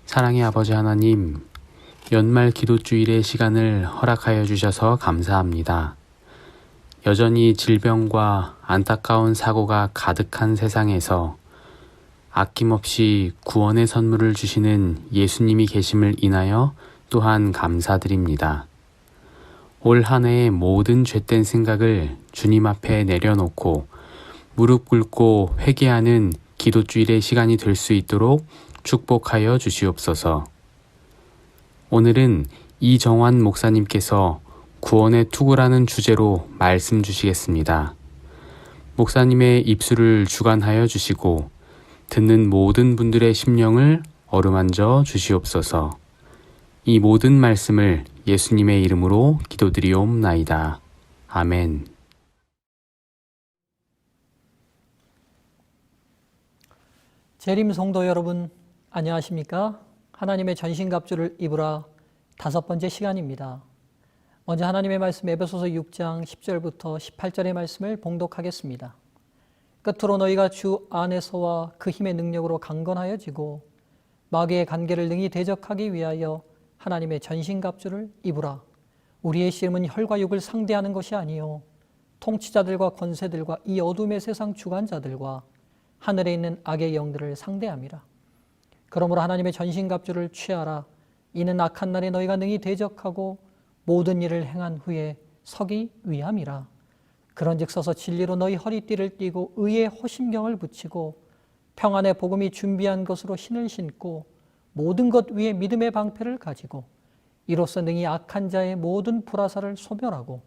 사랑의 아버지 하나님, 연말 기도주일의 시간을 허락하여 주셔서 감사합니다. 여전히 질병과 안타까운 사고가 가득한 세상에서 아낌없이 구원의 선물을 주시는 예수님이 계심을 인하여 또한 감사드립니다. 올 한 해의 모든 죄된 생각을 주님 앞에 내려놓고 무릎 꿇고 회개하는 기도주일의 시간이 될 수 있도록 축복하여 주시옵소서. 오늘은 이정환 목사님께서 구원의 투구라는 주제로 말씀 주시겠습니다. 목사님의 입술을 주관하여 주시고 듣는 모든 분들의 심령을 어루만져 주시옵소서. 이 모든 말씀을 예수님의 이름으로 기도드리옵나이다. 아멘. 재림 성도 여러분, 안녕하십니까? 하나님의 전신갑주를 입으라 5번째 시간입니다. 먼저 하나님의 말씀 에베소서 6장 10절부터 18절의 말씀을 봉독하겠습니다. 끝으로 너희가 주 안에서와 그 힘의 능력으로 강건하여지고 마귀의 관계를 능히 대적하기 위하여 하나님의 전신갑주를 입으라. 우리의 씨름은 혈과 육을 상대하는 것이 아니요 통치자들과 권세들과 이 어둠의 세상 주관자들과 하늘에 있는 악의 영들을 상대함이라. 그러므로 하나님의 전신갑주를 취하라. 이는 악한 날에 너희가 능히 대적하고 모든 일을 행한 후에 서기 위함이라. 그런즉 서서 진리로 너희 허리띠를 띠고 의의 호심경을 붙이고 평안의 복음이 준비한 것으로 신을 신고 모든 것 위에 믿음의 방패를 가지고 이로써 능히 악한 자의 모든 불화살을 소멸하고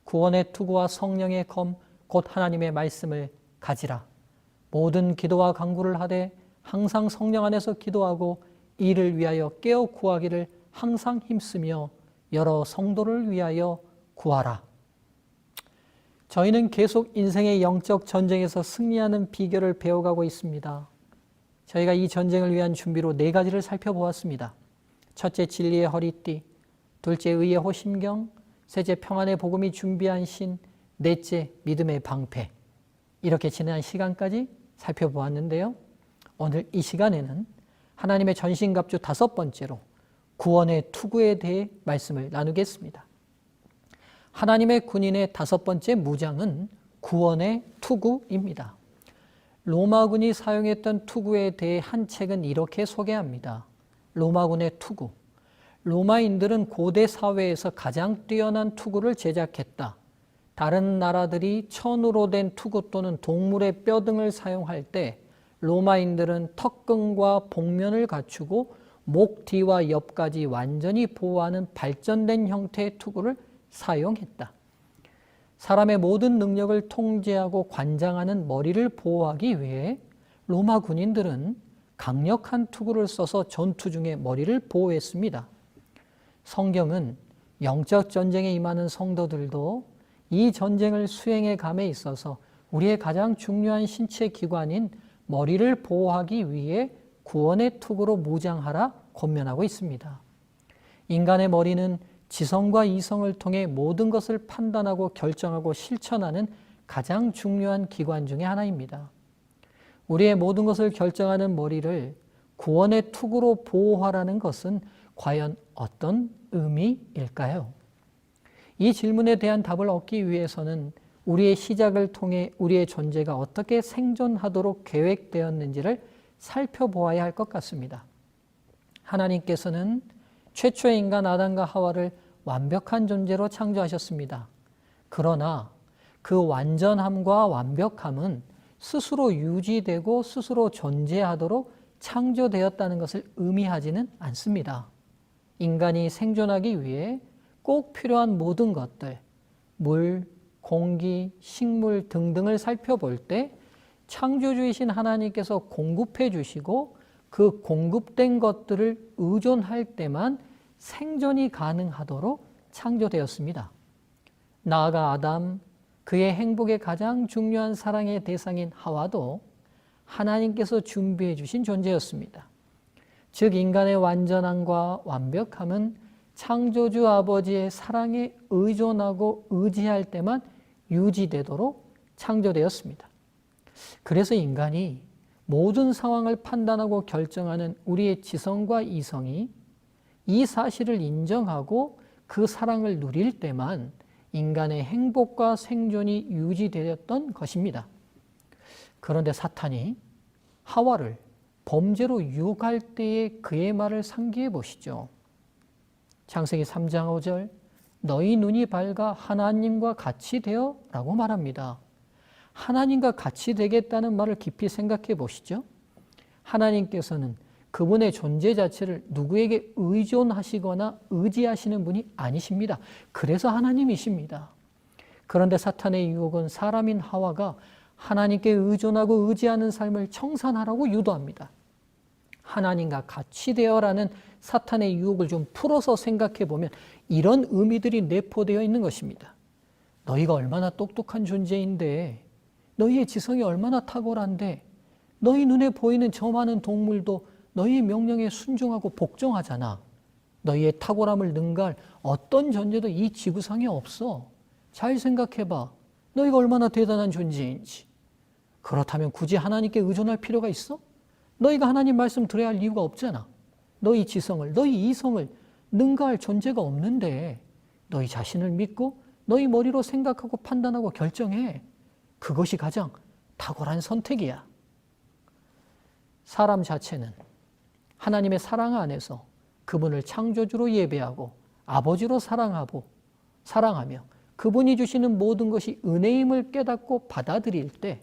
구원의 투구와 성령의 검 곧 하나님의 말씀을 가지라. 모든 기도와 간구를 하되 항상 성령 안에서 기도하고 이를 위하여 깨어 구하기를 항상 힘쓰며 여러 성도를 위하여 구하라. 저희는 계속 인생의 영적 전쟁에서 승리하는 비결을 배워가고 있습니다. 저희가 이 전쟁을 위한 준비로 4가지를 살펴보았습니다. 첫째, 진리의 허리띠. 둘째, 의의 호심경. 셋째, 평안의 복음이 준비한 신. 넷째, 믿음의 방패. 이렇게 지난 시간까지 살펴보았는데요. 오늘 이 시간에는 하나님의 전신갑주 5번째로 구원의 투구에 대해 말씀을 나누겠습니다. 하나님의 군인의 5번째 무장은 구원의 투구입니다. 로마군이 사용했던 투구에 대해 한 책은 이렇게 소개합니다. 로마군의 투구. 로마인들은 고대 사회에서 가장 뛰어난 투구를 제작했다. 다른 나라들이 천으로 된 투구 또는 동물의 뼈 등을 사용할 때 로마인들은 턱끈과 복면을 갖추고 목 뒤와 옆까지 완전히 보호하는 발전된 형태의 투구를 사용했다. 사람의 모든 능력을 통제하고 관장하는 머리를 보호하기 위해 로마 군인들은 강력한 투구를 써서 전투 중에 머리를 보호했습니다. 성경은 영적 전쟁에 임하는 성도들도 이 전쟁을 수행해 감에 있어서 우리의 가장 중요한 신체 기관인 머리를 보호하기 위해 구원의 투구로 무장하라 권면하고 있습니다. 인간의 머리는 지성과 이성을 통해 모든 것을 판단하고 결정하고 실천하는 가장 중요한 기관 중에 하나입니다. 우리의 모든 것을 결정하는 머리를 구원의 투구로 보호하라는 것은 과연 어떤 의미일까요? 이 질문에 대한 답을 얻기 위해서는 우리의 시작을 통해 우리의 존재가 어떻게 생존하도록 계획되었는지를 살펴보아야 할 것 같습니다. 하나님께서는 최초의 인간 아담과 하와를 완벽한 존재로 창조하셨습니다. 그러나 그 완전함과 완벽함은 스스로 유지되고 스스로 존재하도록 창조되었다는 것을 의미하지는 않습니다. 인간이 생존하기 위해 꼭 필요한 모든 것들, 물, 공기, 식물 등등을 살펴볼 때 창조주이신 하나님께서 공급해 주시고 그 공급된 것들을 의존할 때만 생존이 가능하도록 창조되었습니다. 나아가 아담, 그의 행복의 가장 중요한 사랑의 대상인 하와도 하나님께서 준비해 주신 존재였습니다. 즉 인간의 완전함과 완벽함은 창조주 아버지의 사랑에 의존하고 의지할 때만 유지되도록 창조되었습니다. 그래서 인간이 모든 상황을 판단하고 결정하는 우리의 지성과 이성이 이 사실을 인정하고 그 사랑을 누릴 때만 인간의 행복과 생존이 유지되었던 것입니다. 그런데 사탄이 하와를 범죄로 유혹할 때의 그의 말을 상기해 보시죠. 창세기 3장 5절 너희 눈이 밝아 하나님과 같이 되어 라고 말합니다. 하나님과 같이 되겠다는 말을 깊이 생각해 보시죠. 하나님께서는 그분의 존재 자체를 누구에게 의존하시거나 의지하시는 분이 아니십니다. 그래서 하나님이십니다. 그런데 사탄의 유혹은 사람인 하와가 하나님께 의존하고 의지하는 삶을 청산하라고 유도합니다. 하나님과 같이 되어라는 사탄의 유혹을 좀 풀어서 생각해 보면 이런 의미들이 내포되어 있는 것입니다. 너희가 얼마나 똑똑한 존재인데, 너희의 지성이 얼마나 탁월한데, 너희 눈에 보이는 저 많은 동물도 너희의 명령에 순종하고 복종하잖아. 너희의 탁월함을 능가할 어떤 존재도 이 지구상에 없어. 잘 생각해봐. 너희가 얼마나 대단한 존재인지. 그렇다면 굳이 하나님께 의존할 필요가 있어? 너희가 하나님 말씀 들어야 할 이유가 없잖아. 너희 지성을, 너희 이성을 능가할 존재가 없는데 너희 자신을 믿고 너희 머리로 생각하고 판단하고 결정해. 그것이 가장 탁월한 선택이야. 사람 자체는 하나님의 사랑 안에서 그분을 창조주로 예배하고 아버지로 사랑하며 그분이 주시는 모든 것이 은혜임을 깨닫고 받아들일 때,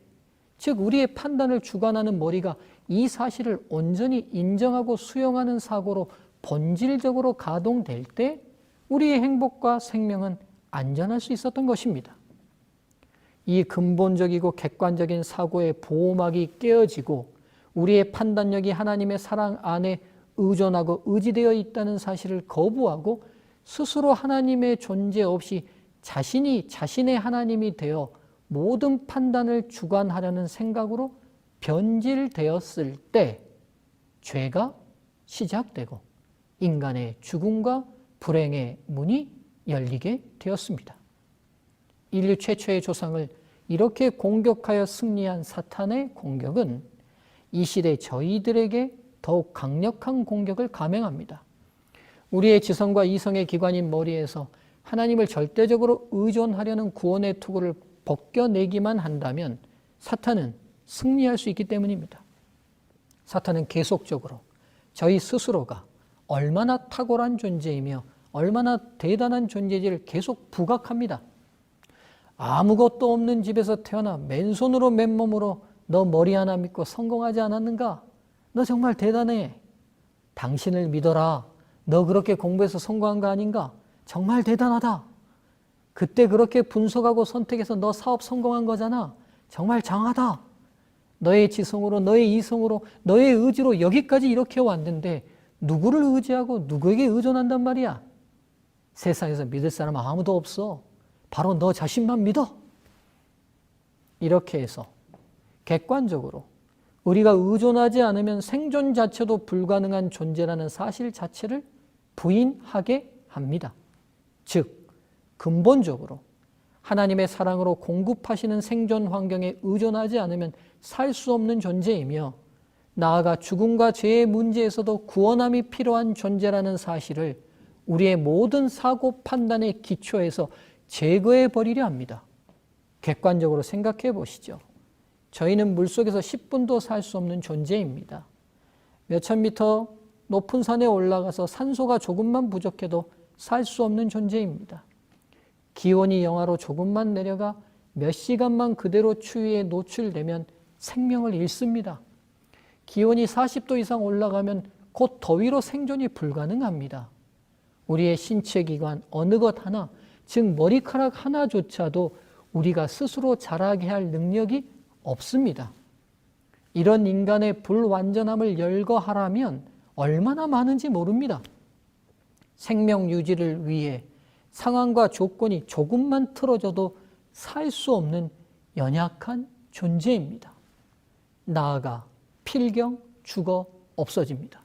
즉 우리의 판단을 주관하는 머리가 이 사실을 온전히 인정하고 수용하는 사고로 본질적으로 가동될 때 우리의 행복과 생명은 안전할 수 있었던 것입니다. 이 근본적이고 객관적인 사고의 보호막이 깨어지고 우리의 판단력이 하나님의 사랑 안에 의존하고 의지되어 있다는 사실을 거부하고 스스로 하나님의 존재 없이 자신이 자신의 하나님이 되어 모든 판단을 주관하려는 생각으로 변질되었을 때 죄가 시작되고 인간의 죽음과 불행의 문이 열리게 되었습니다. 인류 최초의 조상을 이렇게 공격하여 승리한 사탄의 공격은 이 시대 저희들에게 더욱 강력한 공격을 감행합니다. 우리의 지성과 이성의 기관인 머리에서 하나님을 절대적으로 의존하려는 구원의 투구를 벗겨내기만 한다면 사탄은 승리할 수 있기 때문입니다. 사탄은 계속적으로 저희 스스로가 얼마나 탁월한 존재이며 얼마나 대단한 존재인지를 계속 부각합니다. 아무것도 없는 집에서 태어나 맨손으로 맨몸으로 너 머리 하나 믿고 성공하지 않았는가? 너 정말 대단해. 당신을 믿어라. 너 그렇게 공부해서 성공한 거 아닌가? 정말 대단하다. 그때 그렇게 분석하고 선택해서 너 사업 성공한 거잖아. 정말 장하다. 너의 지성으로, 너의 이성으로, 너의 의지로 여기까지 이렇게 왔는데 누구를 의지하고 누구에게 의존한단 말이야? 세상에서 믿을 사람 아무도 없어. 바로 너 자신만 믿어. 이렇게 해서 객관적으로 우리가 의존하지 않으면 생존 자체도 불가능한 존재라는 사실 자체를 부인하게 합니다. 즉, 근본적으로 하나님의 사랑으로 공급하시는 생존 환경에 의존하지 않으면 살 수 없는 존재이며, 나아가 죽음과 죄의 문제에서도 구원함이 필요한 존재라는 사실을 우리의 모든 사고 판단의 기초에서 제거해 버리려 합니다. 객관적으로 생각해 보시죠. 저희는 물속에서 10분도 살 수 없는 존재입니다. 몇천 미터 높은 산에 올라가서 산소가 조금만 부족해도 살 수 없는 존재입니다. 기온이 영하로 조금만 내려가 몇 시간만 그대로 추위에 노출되면 생명을 잃습니다. 기온이 40도 이상 올라가면 곧 더위로 생존이 불가능합니다. 우리의 신체 기관 어느 것 하나, 즉 머리카락 하나조차도 우리가 스스로 자라게 할 능력이 없습니다. 이런 인간의 불완전함을 열거하라면 얼마나 많은지 모릅니다. 생명 유지를 위해 상황과 조건이 조금만 틀어져도 살 수 없는 연약한 존재입니다. 나아가 필경 죽어 없어집니다.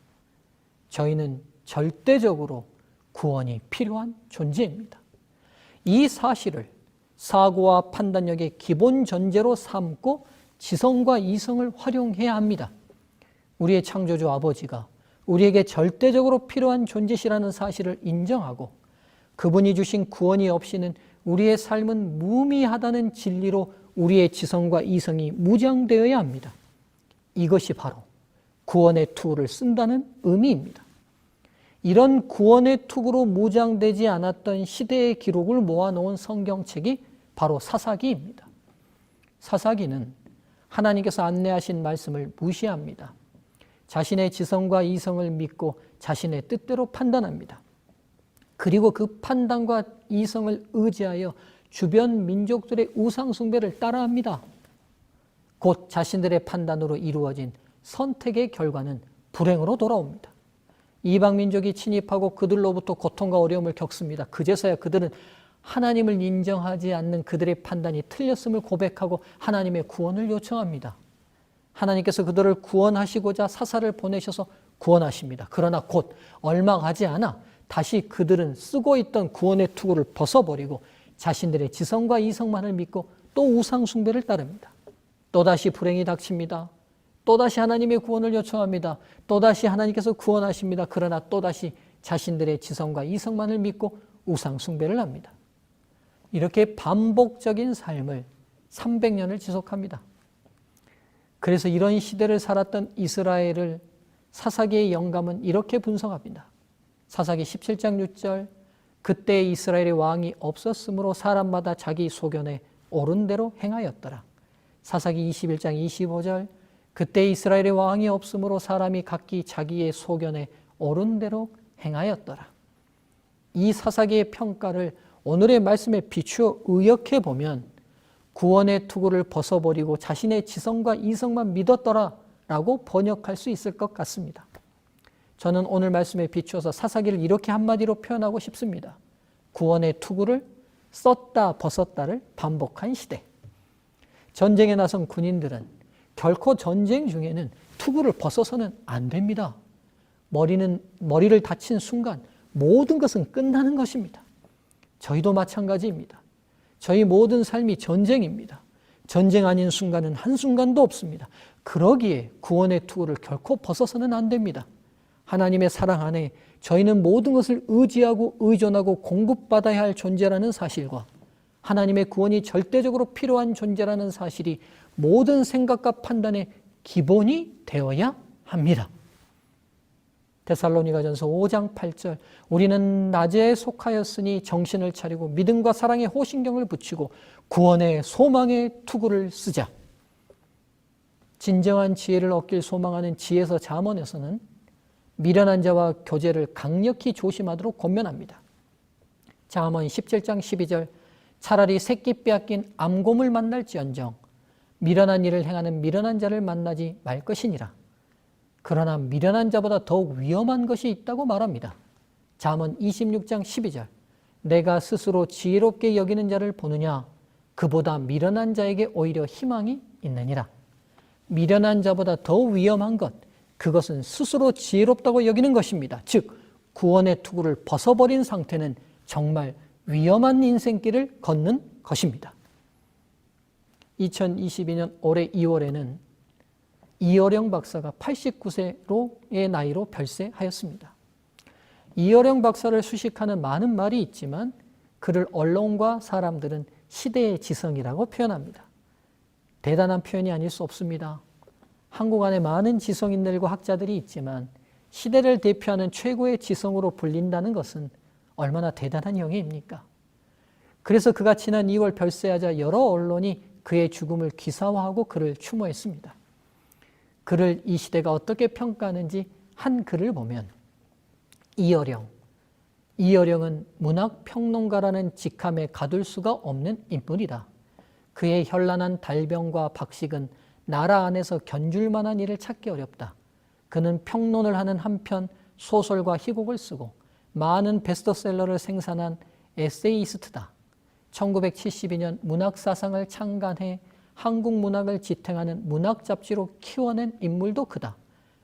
저희는 절대적으로 구원이 필요한 존재입니다. 이 사실을 사고와 판단력의 기본 전제로 삼고 지성과 이성을 활용해야 합니다. 우리의 창조주 아버지가 우리에게 절대적으로 필요한 존재시라는 사실을 인정하고, 그분이 주신 구원이 없이는 우리의 삶은 무미하다는 진리로 우리의 지성과 이성이 무장되어야 합니다. 이것이 바로 구원의 투구를 쓴다는 의미입니다. 이런 구원의 투구로 무장되지 않았던 시대의 기록을 모아놓은 성경책이 바로 사사기입니다. 사사기는 하나님께서 안내하신 말씀을 무시합니다. 자신의 지성과 이성을 믿고 자신의 뜻대로 판단합니다. 그리고 그 판단과 이성을 의지하여 주변 민족들의 우상 숭배를 따라합니다. 곧 자신들의 판단으로 이루어진 선택의 결과는 불행으로 돌아옵니다. 이방 민족이 침입하고 그들로부터 고통과 어려움을 겪습니다. 그제서야 그들은 하나님을 인정하지 않는 그들의 판단이 틀렸음을 고백하고 하나님의 구원을 요청합니다. 하나님께서 그들을 구원하시고자 사사를 보내셔서 구원하십니다. 그러나 곧 얼마 가지 않아 다시 그들은 쓰고 있던 구원의 투구를 벗어버리고 자신들의 지성과 이성만을 믿고 또 우상 숭배를 따릅니다. 또다시 불행이 닥칩니다. 또다시 하나님의 구원을 요청합니다. 또다시 하나님께서 구원하십니다. 그러나 또다시 자신들의 지성과 이성만을 믿고 우상 숭배를 합니다. 이렇게 반복적인 삶을 300년을 지속합니다. 그래서 이런 시대를 살았던 이스라엘을 사사기의 영감은 이렇게 분석합니다. 사사기 17장 6절, 그때 이스라엘의 왕이 없었으므로 사람마다 자기 소견에 옳은 대로 행하였더라. 사사기 21장 25절, 그때 이스라엘의 왕이 없으므로 사람이 각기 자기의 소견에 옳은 대로 행하였더라. 이 사사기의 평가를 오늘의 말씀에 비추어 의역해 보면 구원의 투구를 벗어버리고 자신의 지성과 이성만 믿었더라 라고 번역할 수 있을 것 같습니다. 저는 오늘 말씀에 비추어서 사사기를 이렇게 한마디로 표현하고 싶습니다. 구원의 투구를 썼다 벗었다를 반복한 시대. 전쟁에 나선 군인들은 결코 전쟁 중에는 투구를 벗어서는 안 됩니다. 머리를 다친 순간 모든 것은 끝나는 것입니다. 저희도 마찬가지입니다. 저희 모든 삶이 전쟁입니다. 전쟁 아닌 순간은 한순간도 없습니다. 그러기에 구원의 투구를 결코 벗어서는 안 됩니다. 하나님의 사랑 안에 저희는 모든 것을 의지하고 의존하고 공급받아야 할 존재라는 사실과 하나님의 구원이 절대적으로 필요한 존재라는 사실이 모든 생각과 판단의 기본이 되어야 합니다. 데살로니가전서 5장 8절, 우리는 낮에 속하였으니 정신을 차리고 믿음과 사랑의 호신경을 붙이고 구원의 소망의 투구를 쓰자. 진정한 지혜를 얻길 소망하는 지혜서 잠언에서는 미련한 자와 교제를 강력히 조심하도록 권면합니다. 잠언 17장 12절, 차라리 새끼 빼앗긴 암곰을 만날지언정 미련한 일을 행하는 미련한 자를 만나지 말 것이니라. 그러나 미련한 자보다 더욱 위험한 것이 있다고 말합니다. 잠언 26장 12절, 내가 스스로 지혜롭게 여기는 자를 보느냐? 그보다 미련한 자에게 오히려 희망이 있느니라. 미련한 자보다 더 위험한 것, 그것은 스스로 지혜롭다고 여기는 것입니다. 즉 구원의 투구를 벗어버린 상태는 정말 위험한 인생길을 걷는 것입니다. 2022년 올해 2월에는 이어령 박사가 89세의 나이로 별세하였습니다. 이어령 박사를 수식하는 많은 말이 있지만 그를 언론과 사람들은 시대의 지성이라고 표현합니다. 대단한 표현이 아닐 수 없습니다. 한국 안에 많은 지성인들과 학자들이 있지만 시대를 대표하는 최고의 지성으로 불린다는 것은 얼마나 대단한 영예입니까? 그래서 그가 지난 2월 별세하자 여러 언론이 그의 죽음을 기사화하고 그를 추모했습니다. 그를 이 시대가 어떻게 평가하는지 한 글을 보면 이어령은 문학평론가라는 직함에 가둘 수가 없는 인물이다. 그의 현란한 달병과 박식은 나라 안에서 견줄 만한 일을 찾기 어렵다. 그는 평론을 하는 한편 소설과 희곡을 쓰고 많은 베스트셀러를 생산한 에세이스트다. 1972년 문학사상을 창간해 한국 문학을 지탱하는 문학 잡지로 키워낸 인물도 그다.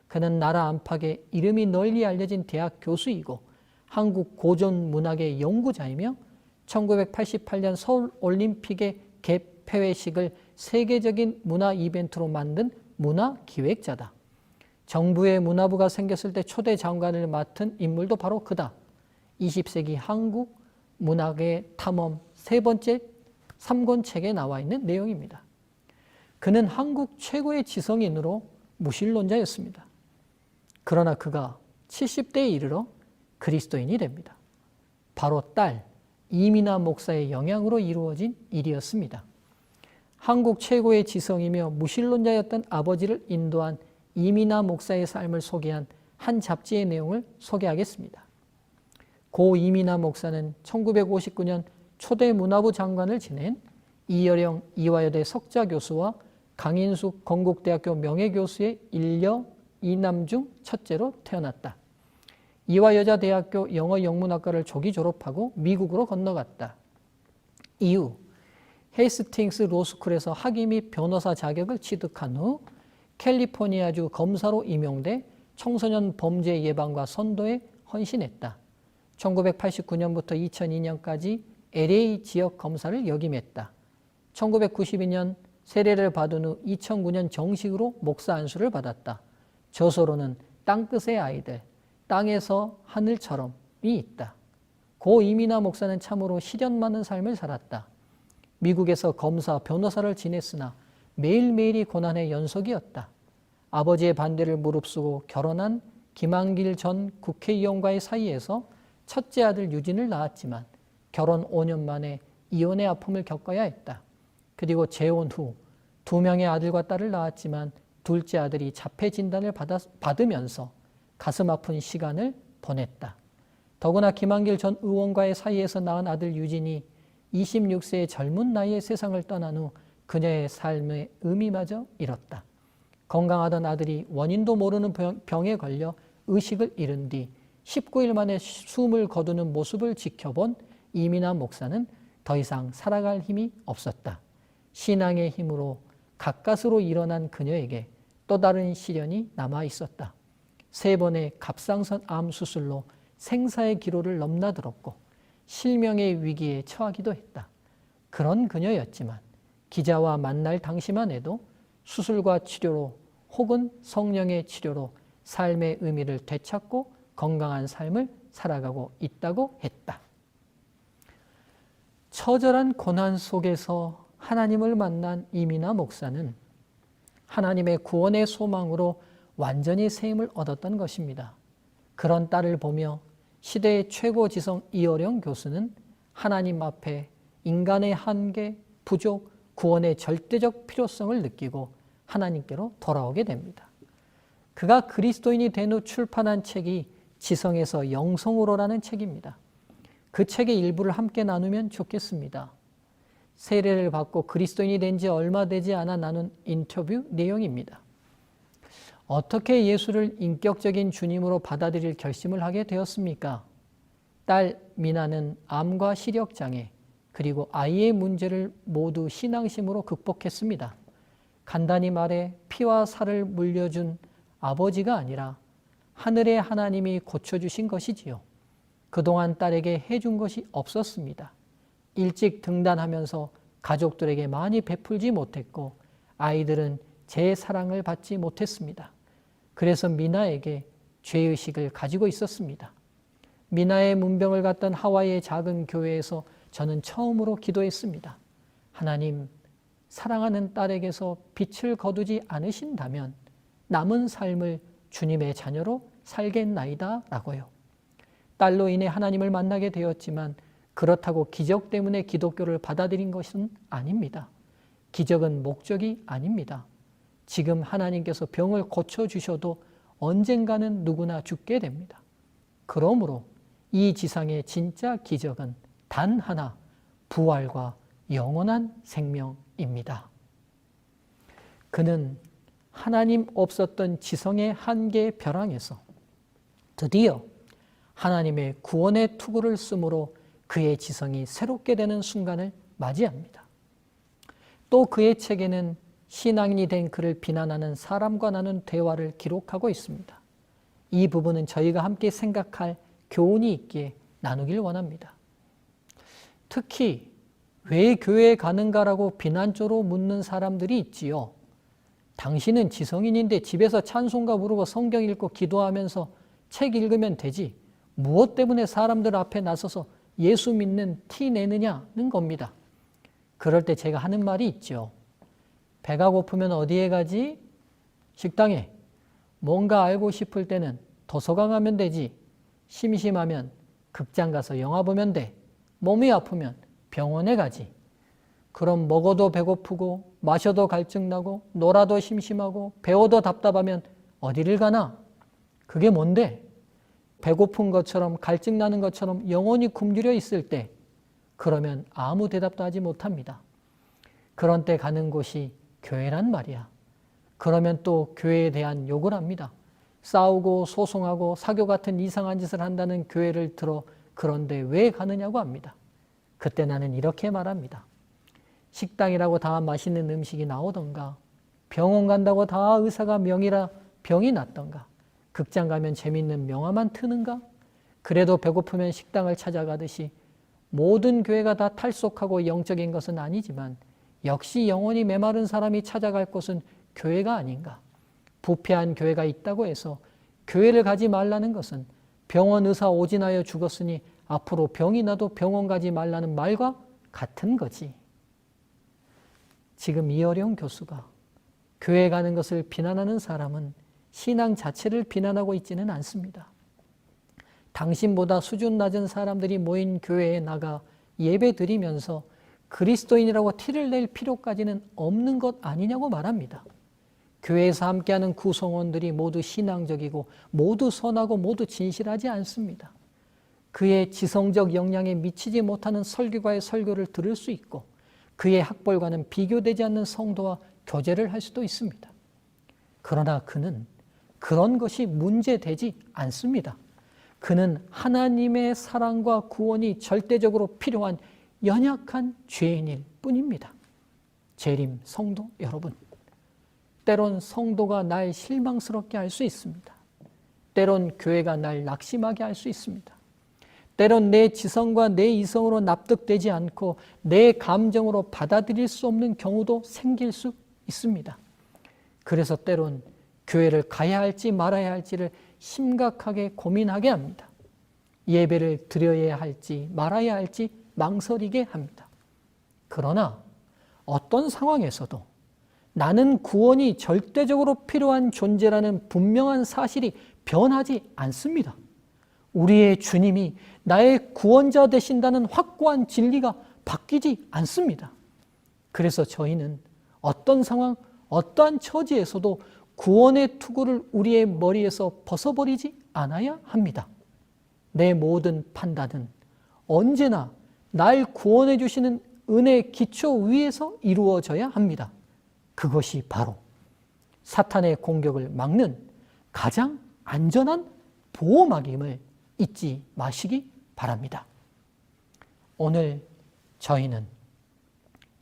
그는 나라 안팎에 이름이 널리 알려진 대학 교수이고 한국 고전 문학의 연구자이며 1988년 서울 올림픽의 개폐회식을 세계적인 문화 이벤트로 만든 문화 기획자다. 정부의 문화부가 생겼을 때 초대 장관을 맡은 인물도 바로 그다. 20세기 한국 문학의 탐험 세 번째 3권책에 나와 있는 내용입니다. 그는 한국 최고의 지성인으로 무신론자였습니다. 그러나 그가 70대에 이르러 그리스도인이 됩니다. 바로 딸 이민아 목사의 영향으로 이루어진 일이었습니다. 한국 최고의 지성이며 무신론자였던 아버지를 인도한 이민아 목사의 삶을 소개한 한 잡지의 내용을 소개하겠습니다. 고 이민아 목사는 1959년 초대 문화부 장관을 지낸 이여령 이화여대 석좌 교수와 강인숙 건국대학교 명예교수의 일녀 이남 중 첫째로 태어났다. 이화여자대학교 영어영문학과를 조기 졸업하고 미국으로 건너갔다. 이후 헤이스팅스 로스쿨에서 학위 및 변호사 자격을 취득한 후 캘리포니아주 검사로 임용돼 청소년 범죄 예방과 선도에 헌신했다. 1989년부터 2002년까지 LA 지역 검사를 역임했다. 1992년 세례를 받은 후 2009년 정식으로 목사 안수를 받았다. 저서로는 땅끝의 아이들, 땅에서 하늘처럼이 있다. 고 이민아 목사는 참으로 시련 많은 삶을 살았다. 미국에서 검사, 변호사를 지냈으나 매일매일이 고난의 연속이었다. 아버지의 반대를 무릅쓰고 결혼한 김한길 전 국회의원과의 사이에서 첫째 아들 유진을 낳았지만 결혼 5년 만에 이혼의 아픔을 겪어야 했다. 그리고 재혼 후 2명의 아들과 딸을 낳았지만 둘째 아들이 자폐 진단을 받으면서 가슴 아픈 시간을 보냈다. 더구나 김한길 전 의원과의 사이에서 낳은 아들 유진이 26세의 젊은 나이에 세상을 떠난 후 그녀의 삶의 의미마저 잃었다. 건강하던 아들이 원인도 모르는 병에 걸려 의식을 잃은 뒤 19일 만에 숨을 거두는 모습을 지켜본 이민아 목사는 더 이상 살아갈 힘이 없었다. 신앙의 힘으로 가까스로 일어난 그녀에게 또 다른 시련이 남아 있었다. 3번의 갑상선 암 수술로 생사의 기로를 넘나들었고 실명의 위기에 처하기도 했다. 그런 그녀였지만 기자와 만날 당시만 해도 수술과 치료로 혹은 성령의 치료로 삶의 의미를 되찾고 건강한 삶을 살아가고 있다고 했다. 처절한 고난 속에서 하나님을 만난 이민아 목사는 하나님의 구원의 소망으로 완전히 세임을 얻었던 것입니다. 그런 딸을 보며 시대의 최고 지성 이어령 교수는 하나님 앞에 인간의 한계, 부족, 구원의 절대적 필요성을 느끼고 하나님께로 돌아오게 됩니다. 그가 그리스도인이 된 후 출판한 책이 지성에서 영성으로라는 책입니다. 그 책의 일부를 함께 나누면 좋겠습니다. 세례를 받고 그리스도인이 된 지 얼마 되지 않아 나눈 인터뷰 내용입니다. 어떻게 예수를 인격적인 주님으로 받아들일 결심을 하게 되었습니까? 딸 미나는 암과 시력장애 그리고 아이의 문제를 모두 신앙심으로 극복했습니다. 간단히 말해 피와 살을 물려준 아버지가 아니라 하늘의 하나님이 고쳐주신 것이지요. 그동안 딸에게 해준 것이 없었습니다. 일찍 등단하면서 가족들에게 많이 베풀지 못했고 아이들은 제 사랑을 받지 못했습니다. 그래서 미나에게 죄의식을 가지고 있었습니다. 미나의 문병을 갖던 하와이의 작은 교회에서 저는 처음으로 기도했습니다. 하나님, 사랑하는 딸에게서 빛을 거두지 않으신다면 남은 삶을 주님의 자녀로 살겠나이다 라고요. 딸로 인해 하나님을 만나게 되었지만 그렇다고 기적 때문에 기독교를 받아들인 것은 아닙니다. 기적은 목적이 아닙니다. 지금 하나님께서 병을 고쳐주셔도 언젠가는 누구나 죽게 됩니다. 그러므로 이 지상의 진짜 기적은 단 하나, 부활과 영원한 생명입니다. 그는 하나님 없었던 지성의 한계 벼랑에서 드디어 하나님의 구원의 투구를 쓰므로 그의 지성이 새롭게 되는 순간을 맞이합니다. 또 그의 책에는 신앙인이 된 그를 비난하는 사람과 나눈 대화를 기록하고 있습니다. 이 부분은 저희가 함께 생각할 교훈이 있기에 나누길 원합니다. 특히 왜 교회에 가는가라고 비난조로 묻는 사람들이 있지요. 당신은 지성인인데 집에서 찬송가 부르고 성경 읽고 기도하면서 책 읽으면 되지 무엇 때문에 사람들 앞에 나서서 예수 믿는 티 내느냐는 겁니다. 그럴 때 제가 하는 말이 있죠. 배가 고프면 어디에 가지? 식당에. 뭔가 알고 싶을 때는 도서관 가면 되지. 심심하면 극장 가서 영화 보면 돼. 몸이 아프면 병원에 가지. 그럼 먹어도 배고프고 마셔도 갈증나고 놀아도 심심하고 배워도 답답하면 어디를 가나? 그게 뭔데? 배고픈 것처럼 갈증나는 것처럼 영혼이 굶주려 있을 때 그러면 아무 대답도 하지 못합니다. 그런 때 가는 곳이 교회란 말이야. 그러면 또 교회에 대한 욕을 합니다. 싸우고 소송하고 사교 같은 이상한 짓을 한다는 교회를 들어 그런데 왜 가느냐고 합니다. 그때 나는 이렇게 말합니다. 식당이라고 다 맛있는 음식이 나오던가 병원 간다고 다 의사가 명이라 병이 낫던가 극장 가면 재밌는 영화만 트는가? 그래도 배고프면 식당을 찾아가듯이 모든 교회가 다 탈속하고 영적인 것은 아니지만 역시 영혼이 메마른 사람이 찾아갈 곳은 교회가 아닌가? 부패한 교회가 있다고 해서 교회를 가지 말라는 것은 병원 의사 오진하여 죽었으니 앞으로 병이 나도 병원 가지 말라는 말과 같은 거지. 지금 이어령 교수가 교회 가는 것을 비난하는 사람은 신앙 자체를 비난하고 있지는 않습니다. 당신보다 수준 낮은 사람들이 모인 교회에 나가 예배 드리면서 그리스도인이라고 티를 낼 필요까지는 없는 것 아니냐고 말합니다. 교회에서 함께하는 구성원들이 모두 신앙적이고 모두 선하고 모두 진실하지 않습니다. 그의 지성적 역량에 미치지 못하는 설교가의 설교를 들을 수 있고 그의 학벌과는 비교되지 않는 성도와 교제를 할 수도 있습니다. 그러나 그는 그런 것이 문제되지 않습니다. 그는 하나님의 사랑과 구원이 절대적으로 필요한 연약한 죄인일 뿐입니다. 재림 성도 여러분, 때론 성도가 날 실망스럽게 할 수 있습니다. 때론 교회가 날 낙심하게 할 수 있습니다. 때론 내 지성과 내 이성으로 납득되지 않고 내 감정으로 받아들일 수 없는 경우도 생길 수 있습니다. 그래서 때론 교회를 가야 할지 말아야 할지를 심각하게 고민하게 합니다. 예배를 드려야 할지 말아야 할지 망설이게 합니다. 그러나 어떤 상황에서도 나는 구원이 절대적으로 필요한 존재라는 분명한 사실이 변하지 않습니다. 우리의 주님이 나의 구원자 되신다는 확고한 진리가 바뀌지 않습니다. 그래서 저희는 어떤 상황, 어떠한 처지에서도 구원의 투구를 우리의 머리에서 벗어버리지 않아야 합니다. 내 모든 판단은 언제나 날 구원해 주시는 은혜 기초 위에서 이루어져야 합니다. 그것이 바로 사탄의 공격을 막는 가장 안전한 보호막임을 잊지 마시기 바랍니다. 오늘 저희는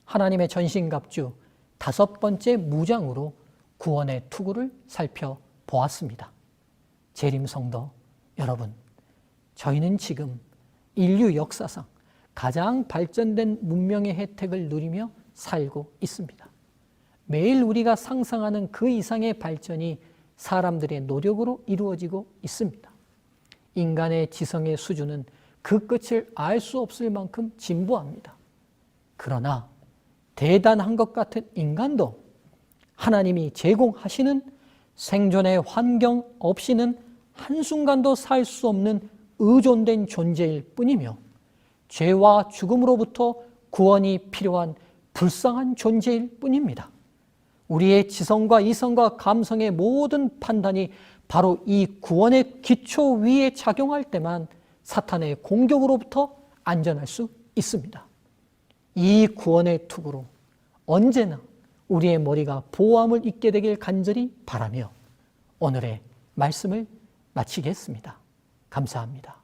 하나님의 전신갑주 5번째 무장으로 구원의 투구를 살펴보았습니다. 재림 성도 여러분, 저희는 지금 인류 역사상 가장 발전된 문명의 혜택을 누리며 살고 있습니다. 매일 우리가 상상하는 그 이상의 발전이 사람들의 노력으로 이루어지고 있습니다. 인간의 지성의 수준은 그 끝을 알 수 없을 만큼 진보합니다. 그러나 대단한 것 같은 인간도 하나님이 제공하시는 생존의 환경 없이는 한순간도 살 수 없는 의존된 존재일 뿐이며 죄와 죽음으로부터 구원이 필요한 불쌍한 존재일 뿐입니다. 우리의 지성과 이성과 감성의 모든 판단이 바로 이 구원의 기초 위에 작용할 때만 사탄의 공격으로부터 안전할 수 있습니다. 이 구원의 투구로 언제나 우리의 머리가 보호함을 입게 되길 간절히 바라며 오늘의 말씀을 마치겠습니다. 감사합니다.